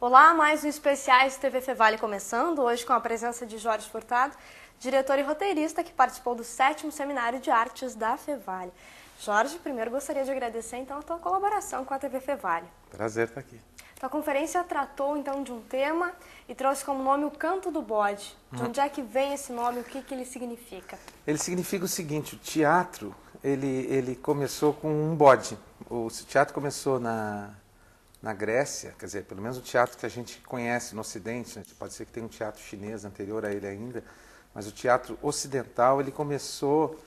Olá, mais um Especiais TV Fevale começando, hoje com a presença de Jorge Furtado, diretor e roteirista que participou do 7º Seminário de Artes da Fevale. Jorge, primeiro gostaria de agradecer então a tua colaboração com a TV Fevale. Prazer estar aqui. Tua conferência tratou então de um tema e trouxe como nome o Canto do Bode. De onde é que vem esse nome, o que ele significa? Ele significa o seguinte: o teatro ele começou com um bode. O teatro começou na Grécia, quer dizer, pelo menos o teatro que a gente conhece no Ocidente, né? Pode ser que tenha um teatro chinês anterior a ele ainda, mas o teatro ocidental ele começou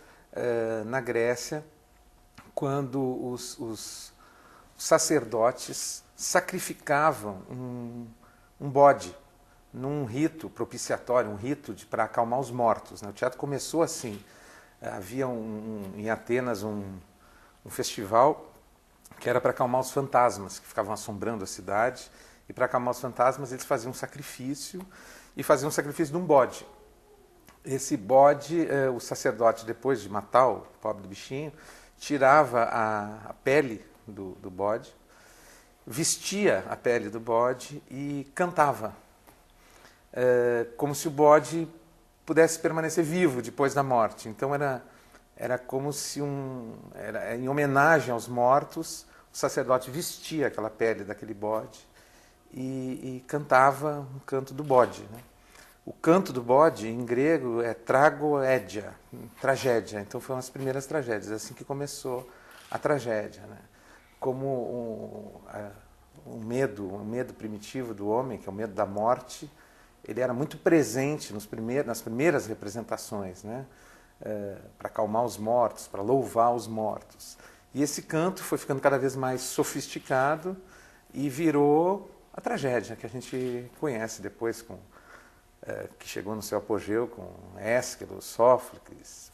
na Grécia, quando os sacerdotes sacrificavam um bode num rito propiciatório, um rito para acalmar os mortos, né? O teatro começou assim. Havia em Atenas um festival que era para acalmar os fantasmas que ficavam assombrando a cidade, e para acalmar os fantasmas eles faziam um sacrifício, e faziam um sacrifício de um bode. Esse bode, o sacerdote, depois de matar o pobre do bichinho, tirava a pele do bode, vestia a pele do bode e cantava, como se o bode pudesse permanecer vivo depois da morte. Então era como se em homenagem aos mortos, o sacerdote vestia aquela pele daquele bode e cantava um canto do bode, né? O canto do bode, em grego, é tragoédia, tragédia. Então foram as primeiras tragédias, assim que começou a tragédia, né? Como o medo primitivo do homem, que é o medo da morte, ele era muito presente nas primeiras representações, né? Para acalmar os mortos, para louvar os mortos. E esse canto foi ficando cada vez mais sofisticado e virou a tragédia que a gente conhece depois, que chegou no seu apogeu com Ésquilo, Sófocles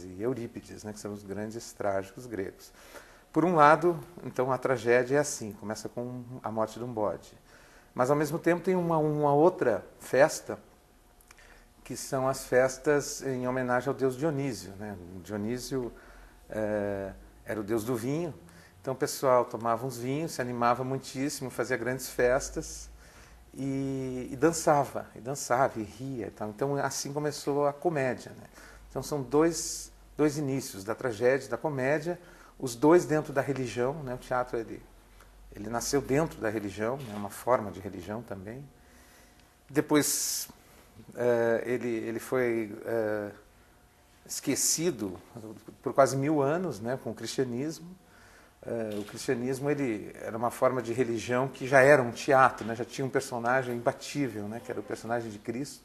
e Eurípides, né, que são os grandes trágicos gregos. Por um lado, então, a tragédia é assim, começa com a morte de um bode. Mas, ao mesmo tempo, tem uma outra festa, que são as festas em homenagem ao deus Dionísio, né? Dionísio era o deus do vinho, então o pessoal tomava uns vinhos, se animava muitíssimo, fazia grandes festas e dançava, e ria e tal. Então assim começou a comédia, né? Então são dois inícios, da tragédia e da comédia, os dois dentro da religião, né? O teatro ele nasceu dentro da religião, é, né? Uma forma de religião também. Depois ele foi esquecido por quase 1000 anos, né, com o cristianismo. O cristianismo ele era uma forma de religião que já era um teatro, né, já tinha um personagem imbatível, né, que era o personagem de Cristo,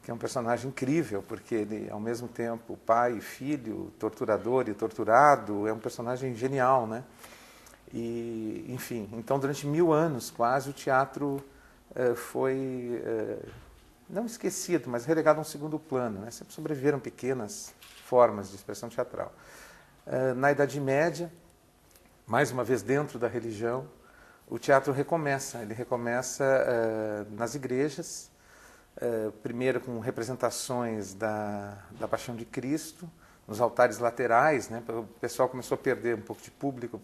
que é um personagem incrível, porque ele, ao mesmo tempo, pai, filho, torturador e torturado, é um personagem genial, né? E, enfim, então durante 1000 anos quase o teatro foi não esquecido, mas relegado a um segundo plano, né? Sempre sobreviveram pequenas formas de expressão teatral. Na Idade Média, mais uma vez dentro da religião, o teatro recomeça. Ele recomeça nas igrejas, primeiro com representações da Paixão de Cristo, nos altares laterais, né? O pessoal começou a perder um pouco de público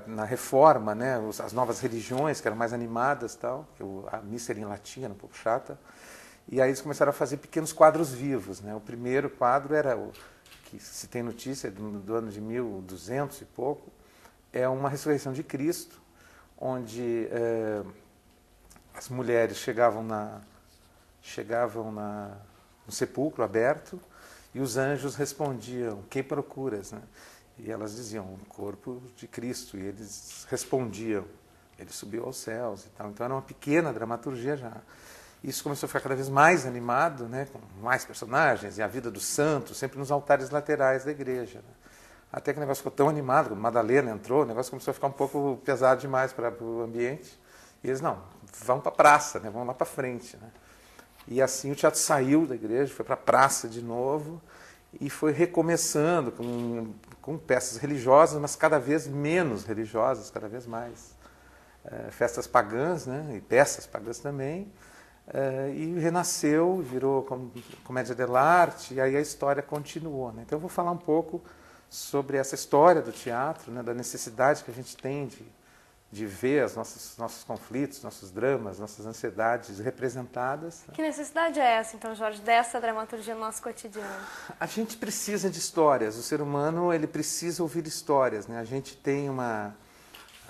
na reforma, né, as novas religiões que eram mais animadas, tal, que a missa era em latim, era um pouco chata, e aí eles começaram a fazer pequenos quadros vivos, né? O primeiro quadro era o que se tem notícia do ano de 1200 e pouco, é uma ressurreição de Cristo, onde as mulheres chegavam no sepulcro aberto e os anjos respondiam: "Quem procuras?", né? E elas diziam: "O corpo de Cristo", e eles respondiam: "Ele subiu aos céus", e tal. Então era uma pequena dramaturgia já. Isso começou a ficar cada vez mais animado, né, com mais personagens, e a vida dos santos, sempre nos altares laterais da igreja, né? Até que o negócio ficou tão animado, quando Madalena entrou, o negócio começou a ficar um pouco pesado demais para o ambiente. E eles: "Não, vamos para a praça, né, vamos lá para frente", né? E assim o teatro saiu da igreja, foi para a praça de novo, e foi recomeçando com peças religiosas, mas cada vez menos religiosas, cada vez mais festas pagãs, né, e peças pagãs também, e renasceu, virou comédia dell'arte, e aí a história continuou, né? Então eu vou falar um pouco sobre essa história do teatro, né, da necessidade que a gente tem de ver os nossos conflitos, nossos dramas, nossas ansiedades representadas. Que necessidade é essa, então, Jorge, dessa dramaturgia no nosso cotidiano? A gente precisa de histórias, o ser humano ele precisa ouvir histórias, né? A gente tem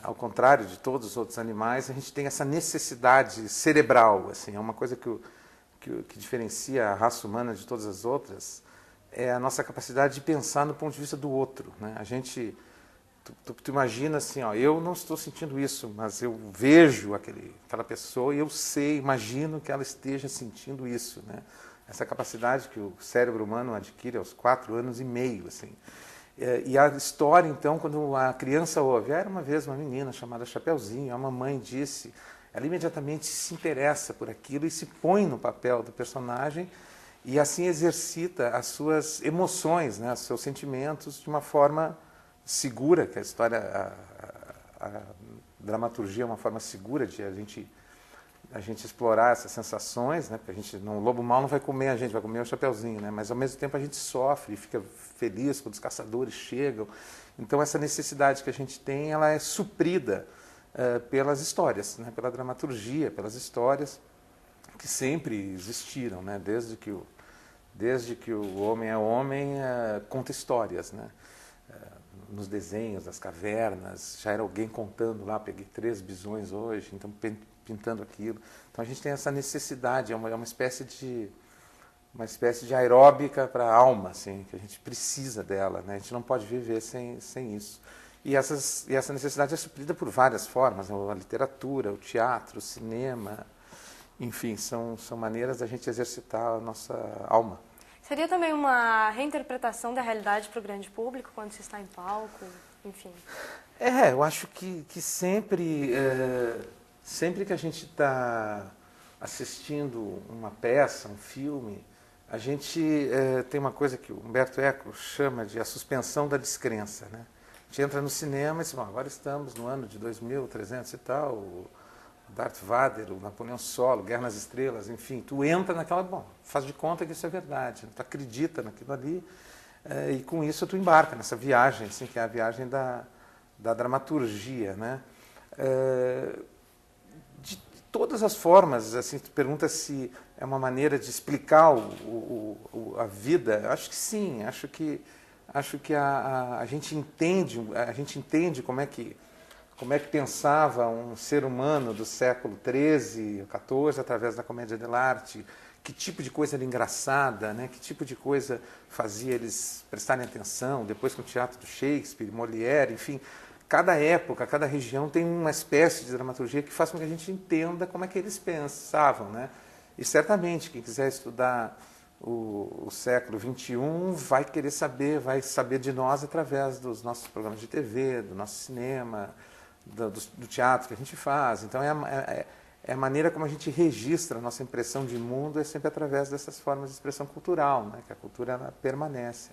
ao contrário de todos os outros animais, a gente tem essa necessidade cerebral, assim, é uma coisa que diferencia a raça humana de todas as outras, é a nossa capacidade de pensar no ponto de vista do outro, né? A gente, tu imagina assim, ó, eu não estou sentindo isso, mas eu vejo aquela pessoa e eu sei, imagino que ela esteja sentindo isso, né? Essa capacidade que o cérebro humano adquire aos 4 anos e meio, assim. E a história, então, quando a criança ouve, era uma vez uma menina chamada Chapeuzinho, a mamãe disse, ela imediatamente se interessa por aquilo e se põe no papel do personagem e assim exercita as suas emoções, né, os seus sentimentos de uma forma segura, que a história, a dramaturgia é uma forma segura de a gente explorar essas sensações, né, porque o lobo mau não vai comer a gente, vai comer o Chapeuzinho, né, mas ao mesmo tempo a gente sofre e fica feliz quando os caçadores chegam. Então essa necessidade que a gente tem, ela é suprida pelas histórias, né, pela dramaturgia, pelas histórias que sempre existiram, né, desde que o homem é homem, conta histórias, né? Nos desenhos das cavernas, já era alguém contando lá, peguei 3 bisões hoje, então pintando aquilo. Então a gente tem essa necessidade, é uma espécie de aeróbica para a alma, assim, que a gente precisa dela, né? A gente não pode viver sem isso. E essa necessidade é suprida por várias formas, né? A literatura, o teatro, o cinema, enfim, são maneiras da gente exercitar a nossa alma. Seria também uma reinterpretação da realidade para o grande público, quando se está em palco, enfim? Eu acho que sempre que a gente está assistindo uma peça, um filme, a gente tem uma coisa que o Humberto Eco chama de a suspensão da descrença, né? A gente entra no cinema e diz, bom, agora estamos no ano de 2300 e tal, o Darth Vader, o Napoleão Solo, Guerra nas Estrelas, enfim, tu entra naquela, bom, faz de conta que isso é verdade, tu acredita naquilo ali e com isso tu embarca nessa viagem, assim, que é a viagem da dramaturgia, né? De todas as formas, assim, tu pergunta se é uma maneira de explicar a vida, eu acho que sim, acho que a gente entende como é que pensava um ser humano do século XIII, XIV, através da comédia dell'arte, que tipo de coisa era engraçada, né? Que tipo de coisa fazia eles prestarem atenção, depois com o teatro do Shakespeare, Molière, enfim, cada época, cada região tem uma espécie de dramaturgia que faz com que a gente entenda como é que eles pensavam, né? E certamente, quem quiser estudar o século XXI vai querer saber, vai saber de nós através dos nossos programas de TV, do nosso cinema, do teatro que a gente faz. Então é a maneira como a gente registra a nossa impressão de mundo, é sempre através dessas formas de expressão cultural, né? Que a cultura ela permanece.